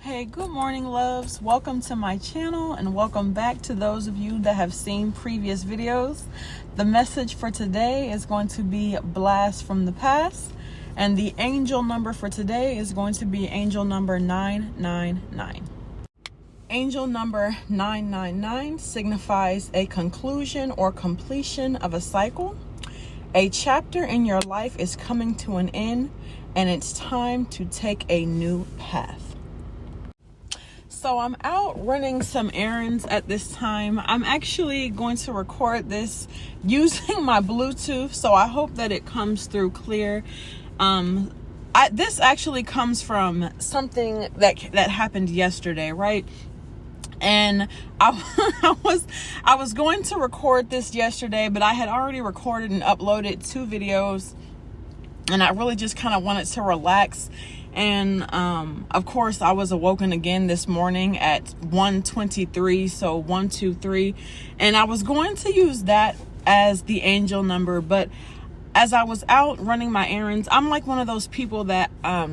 Hey, good morning, loves. Welcome to my channel and welcome back to those of you that have seen previous videos. The message for today is going to be Blast from the Past, and the angel number for today is going to be angel number 999. Angel number 999 signifies a conclusion or completion of a cycle. A chapter in your life is coming to an end, and it's time to take a new path. So I'm out running some errands at this time. I'm actually going to record this using my Bluetooth, so I hope that it comes through clear. This actually comes from something that happened yesterday, right? And I was going to record this yesterday, but I had already recorded and uploaded 2 videos, and I really just kind of wanted to relax. And of course, I was awoken again this morning at 1:23, so 123, and I was going to use that as the angel number. But as I was out running my errands, I'm like one of those people that I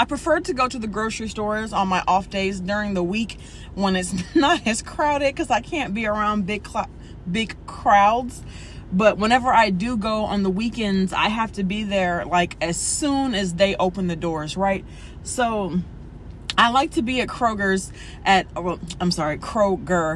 prefer to go to the grocery stores on my off days during the week when it's not as crowded, because I can't be around big crowds. But whenever I do go on the weekends, I have to be there like as soon as they open the doors, right? So I like to be at Kroger,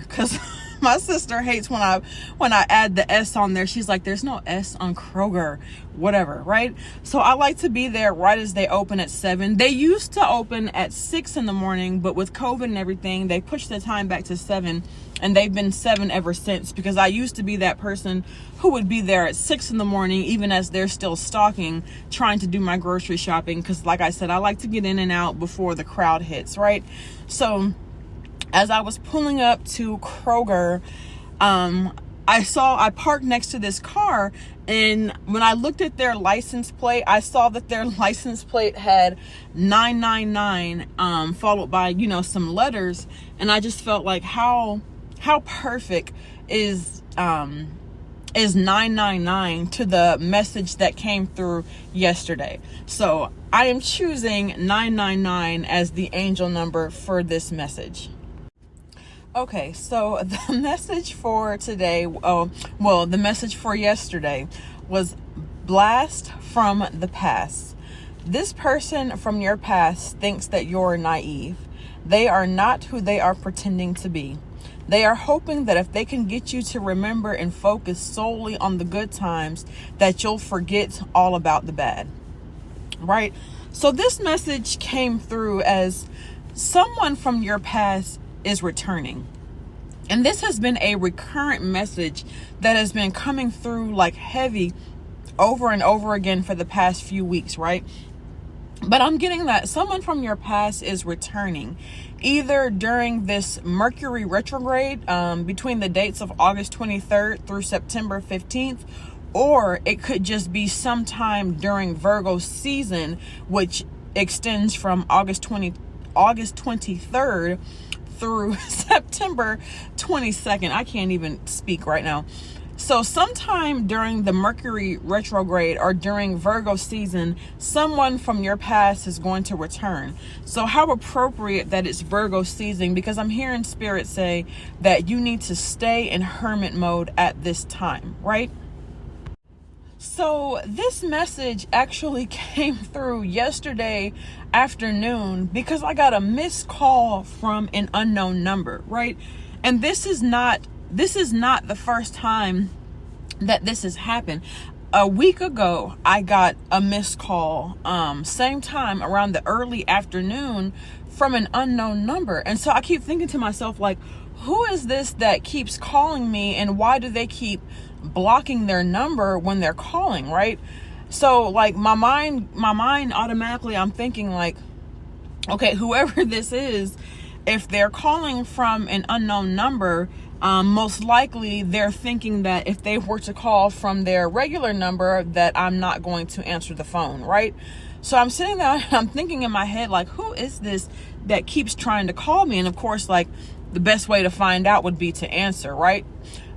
because my sister hates when I add the S on there. She's like, there's no S on Kroger, whatever, right? So I like to be there right as they open at 7. They used to open at 6 in the morning, but with COVID and everything, they pushed the time back to 7. And they've been 7 ever since, because I used to be that person who would be there at 6 in the morning, even as they're still stocking, trying to do my grocery shopping. Because like I said, I like to get in and out before the crowd hits, right? So as I was pulling up to Kroger, I parked next to this car, and when I looked at their license plate, I saw that their license plate had 999 followed by, some letters. And I just felt like how perfect is 999 to the message that came through yesterday. So I am choosing 999 as the angel number for this message. Okay, so the message for today, the message for yesterday was Blast from the Past. This person from your past thinks that you're naive. They are not who they are pretending to be. They are hoping that if they can get you to remember and focus solely on the good times, that you'll forget all about the bad, right? So this message came through as someone from your past is returning. And this has been a recurrent message that has been coming through like heavy over and over again for the past few weeks, right? But I'm getting that someone from your past is returning, either during this Mercury retrograde between the dates of August 23rd through September 15th, or it could just be sometime during Virgo season, which extends from August 23rd through September 22nd. I can't even speak right now. So sometime during the Mercury retrograde or during Virgo season, someone from your past is going to return. So how appropriate that it's Virgo season, because I'm hearing Spirit say that you need to stay in hermit mode at this time, right? So this message actually came through yesterday afternoon because I got a missed call from an unknown number, right? And this is not the first time that this has happened. A week ago, I got a missed call, same time around the early afternoon, from an unknown number. And so I keep thinking to myself, like, who is this that keeps calling me, and why do they keep blocking their number when they're calling, right? So like my mind automatically, I'm thinking like, okay, whoever this is, if they're calling from an unknown number, most likely they're thinking that if they were to call from their regular number, that I'm not going to answer the phone, right? So I'm sitting there, I'm thinking in my head, like, who is this that keeps trying to call me? And of course, like, the best way to find out would be to answer, right?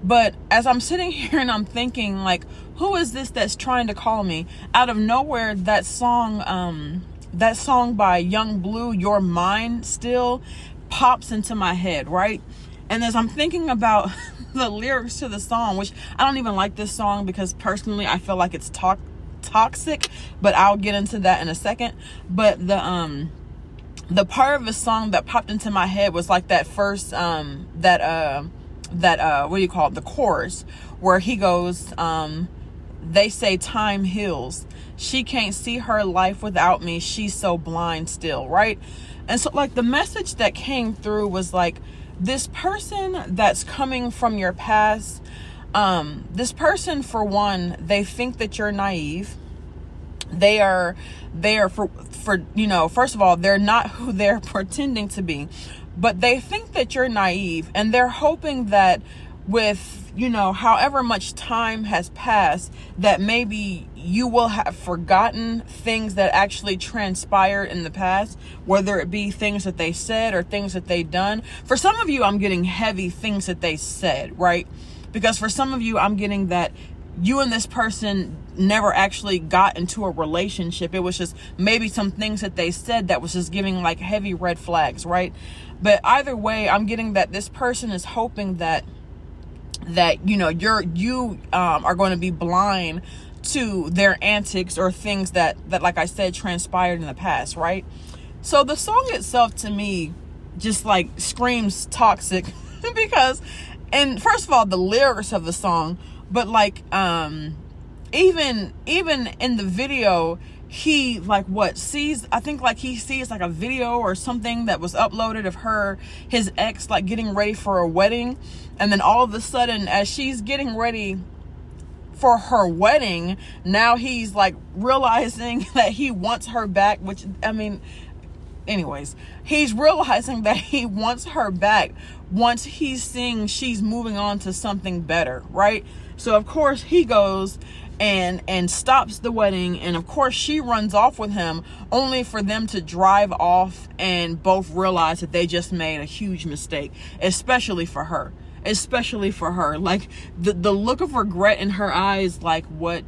But as I'm sitting here and I'm thinking, like, who is this that's trying to call me? Out of nowhere, that song, that song by Young Blue, Your Mind, still pops into my head, right? And as I'm thinking about the lyrics to the song, which I don't even like this song because personally I feel like it's toxic, but I'll get into that in a second. But the part of the song that popped into my head was like that first what do you call it, the chorus, where he goes, they say time heals, she can't see her life without me, she's so blind still, right? And so like the message that came through was like, this person that's coming from your past, this person, for one, they think that you're naive. They are for you know, first of all, they're not who they're pretending to be, but they think that you're naive, and they're hoping that with, you know, however much time has passed, that maybe you will have forgotten things that actually transpired in the past, whether it be things that they said or things that they done. For some of you, I'm getting heavy things that they said, right? Because for some of you, I'm getting that you and this person never actually got into a relationship. It was just maybe some things that they said that was just giving like heavy red flags, right? But either way, I'm getting that this person is hoping that you know, you are going to be blind to their antics or things that like I said transpired in the past, right? So the song itself to me just like screams toxic because, and first of all, the lyrics of the song, but like even in the video, he like sees, I think like he sees like a video or something that was uploaded of his ex like getting ready for a wedding, and then all of a sudden as she's getting ready for her wedding, now he's like realizing that he wants her back, which I mean, anyways, he's realizing that he wants her back once he's seeing she's moving on to something better, right? So of course he goes and stops the wedding, and of course she runs off with him, only for them to drive off and both realize that they just made a huge mistake, especially for her. Like the look of regret in her eyes, like what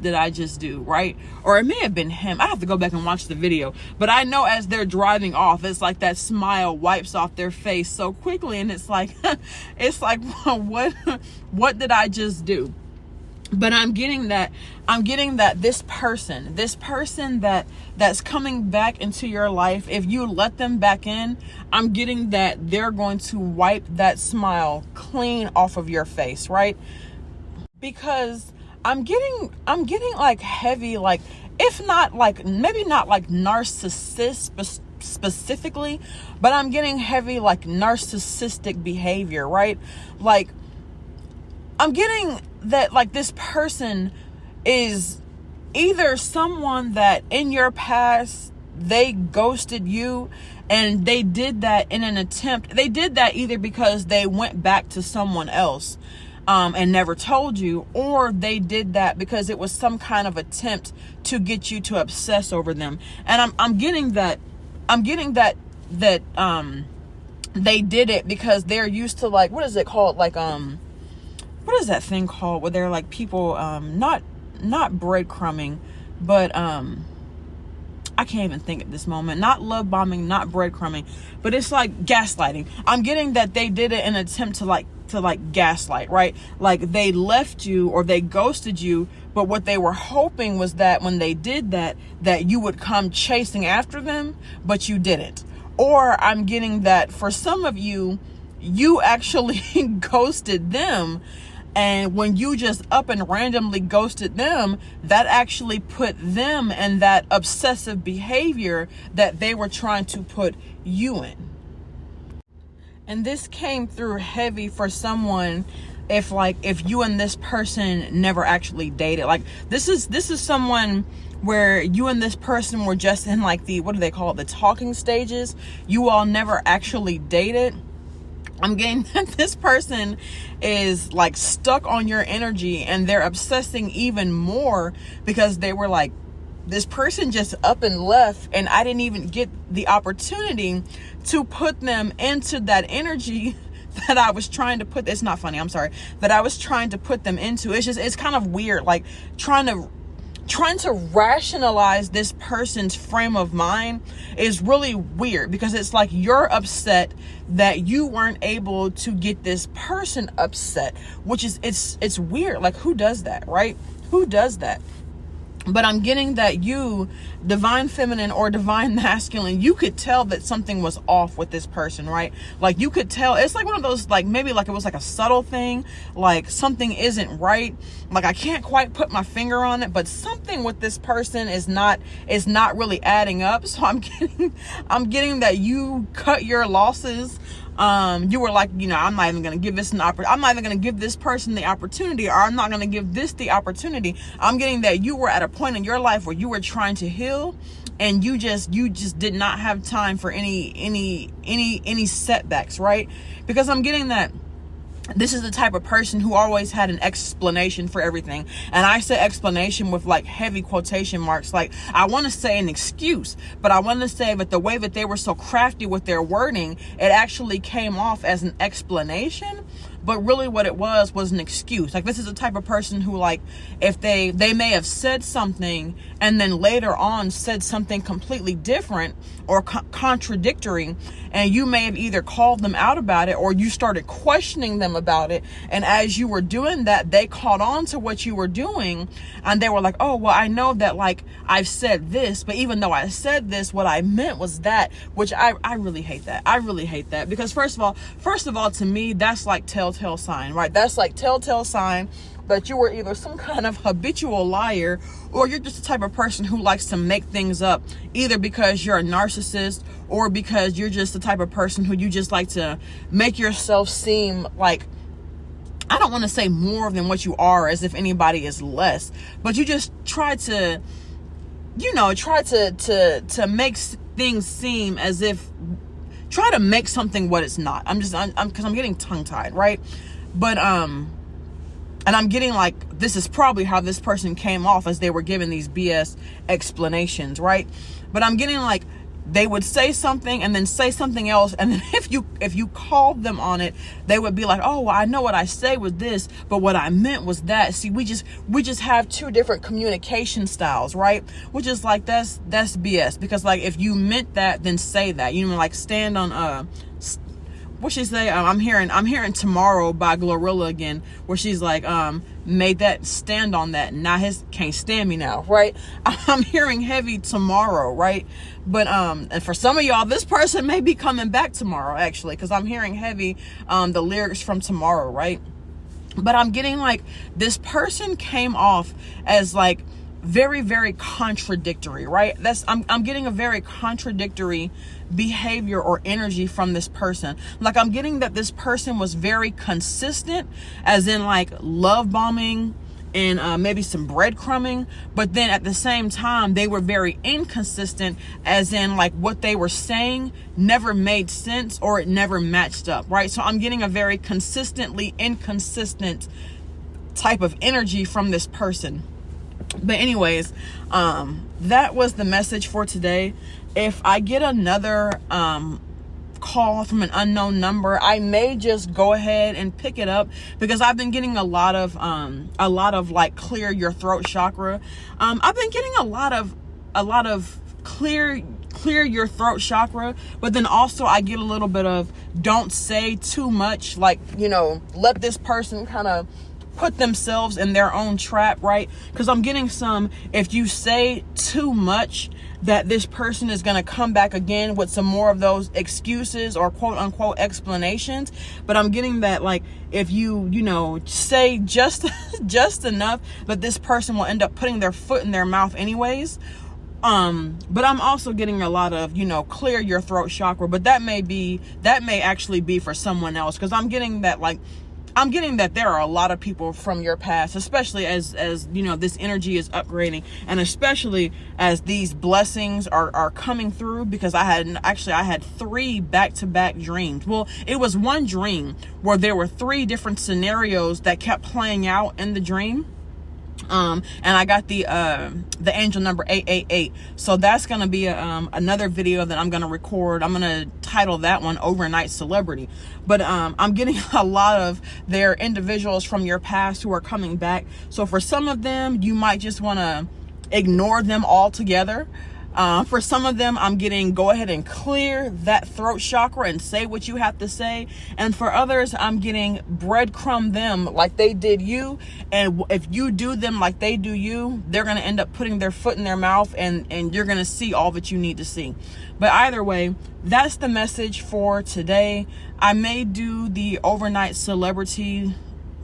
did I just do, right? Or it may have been him. I have to go back and watch the video, but I know as they're driving off, it's like that smile wipes off their face so quickly, and it's like what did I just do? But I'm getting that this person that's coming back into your life, if you let them back in, I'm getting that they're going to wipe that smile clean off of your face, right? Because I'm getting like heavy, like, if not like, maybe not like narcissist specifically, but I'm getting heavy like narcissistic behavior, right? Like I'm getting that like this person is either someone that in your past they ghosted you, and they did that in an attempt. They did that either because they went back to someone else and never told you, or they did that because it was some kind of attempt to get you to obsess over them. And I'm getting that they did it because they're used to, like, what is it called, like what is that thing called where they're like people not breadcrumbing, but I can't even think at this moment. Not love bombing, not breadcrumbing, but it's like gaslighting. I'm getting that they did it in an attempt to gaslight, right? Like they left you or they ghosted you, but what they were hoping was that when they did that you would come chasing after them, but you didn't. Or I'm getting that for some of you, you actually ghosted them, and when you just up and randomly ghosted them, that actually put them in that obsessive behavior that they were trying to put you in. And this came through heavy for someone if you and this person never actually dated. Like this is someone where you and this person were just in like the, what do they call it, the talking stages. You all never actually dated. I'm getting that this person is like stuck on your energy, and they're obsessing even more because they were like, this person just up and left, and I didn't even get the opportunity to put them into that energy that I was trying to put. It's not funny, I'm sorry, that I was trying to put them into. It's kind of weird, like trying trying to rationalize this person's frame of mind is really weird, because it's like you're upset that you weren't able to get this person upset, which is, it's weird. Like, who does that, right? Who does that? But I'm getting that you, divine feminine or divine masculine, you could tell that something was off with this person, right? Like, you could tell. It's like one of those, like, maybe like it was like a subtle thing, like something isn't right. Like, I can't quite put my finger on it, but something with this person is not really adding up. So I'm getting that you cut your losses. You were like, I'm not even going to give this I'm not even going to give this person the opportunity, or I'm not going to give this the opportunity. I'm getting that you were at a point in your life where you were trying to heal, and you just did not have time for any setbacks, right? Because I'm getting that this is the type of person who always had an explanation for everything. And I say explanation with like heavy quotation marks. Like, I want to say an excuse, but I want to say that the way that they were so crafty with their wording, it actually came off as an explanation. But really what it was an excuse. Like, this is the type of person who, like, if they may have said something and then later on said something completely different or contradictory, and you may have either called them out about it or you started questioning them about it. And as you were doing that, they caught on to what you were doing, and they were like, oh, well, I know that, like, I've said this, but even though I said this, what I meant was that, which I really hate that. I really hate that, because first of all, to me, that's like telltale sign, right? That's like telltale sign that you were either some kind of habitual liar, or you're just the type of person who likes to make things up, either because you're a narcissist or because you're just the type of person who you just like to make yourself seem like, I don't want to say more than what you are, as if anybody is less, but you just try to, to make things seem as if, try to make something what it's not. Because I'm getting tongue tied, right? But, and I'm getting like, this is probably how this person came off as they were giving these BS explanations, right? But I'm getting like, they would say something and then say something else, and then if you called them on it, they would be like, oh, well, I know what I say was this, but what I meant was that. See, we just have two different communication styles, right? Which is like, that's BS, because like, if you meant that, then say that. Like, stand on what she say? I'm hearing Tomorrow by Glorilla again, where she's like, made that, stand on that. Now his can't stand me now, right? I'm hearing heavy Tomorrow, right? But and for some of y'all, this person may be coming back tomorrow, actually, because I'm hearing heavy the lyrics from Tomorrow, right? But I'm getting like, this person came off as like very, very contradictory, right? I'm getting a very contradictory behavior or energy from this person. Like, I'm getting that this person was very consistent, as in like love bombing and maybe some breadcrumbing, but then at the same time they were very inconsistent, as in like what they were saying never made sense or it never matched up, right? So I'm getting a very consistently inconsistent type of energy from this person. But anyways, that was the message for today. If I get another call from an unknown number, I may just go ahead and pick it up, because I've been getting a lot of like clear your throat chakra. I've been getting a lot of clear your throat chakra, but then also I get a little bit of don't say too much, like, let this person kind of put themselves in their own trap, right? Because I'm getting some, if you say too much, that this person is going to come back again with some more of those excuses or quote unquote explanations. But I'm getting that, like, if you say just enough, that this person will end up putting their foot in their mouth anyways. But I'm also getting a lot of, clear your throat chakra, but that may actually be for someone else, because I'm getting that, like, there are a lot of people from your past, especially as this energy is upgrading, and especially as these blessings are coming through, because I had 3 back-to-back dreams. Well, it was one dream where there were 3 different scenarios that kept playing out in the dream. And I got the angel number 888. So that's going to be another video that I'm going to record. I'm going to title that one Overnight Celebrity. But I'm getting a lot of their individuals from your past who are coming back. So for some of them, you might just want to ignore them altogether. For some of them, I'm getting go ahead and clear that throat chakra and say what you have to say. And for others, I'm getting breadcrumb them like they did you. And if you do them like they do you, they're going to end up putting their foot in their mouth, and you're going to see all that you need to see. But either way, that's the message for today. I may do the overnight celebrity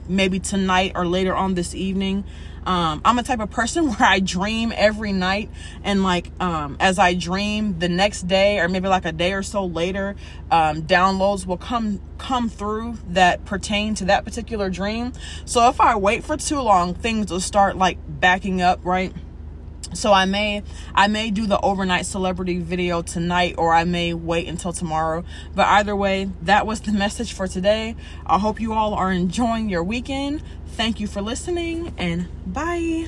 maybe tonight or later on this evening. I'm a type of person where I dream every night, and like as I dream the next day or maybe like a day or so later, downloads will come through that pertain to that particular dream. So if I wait for too long, things will start like backing up, right? So I may do the overnight celebrity video tonight, or I may wait until tomorrow. But either way, that was the message for today. I hope you all are enjoying your weekend. Thank you for listening, and bye.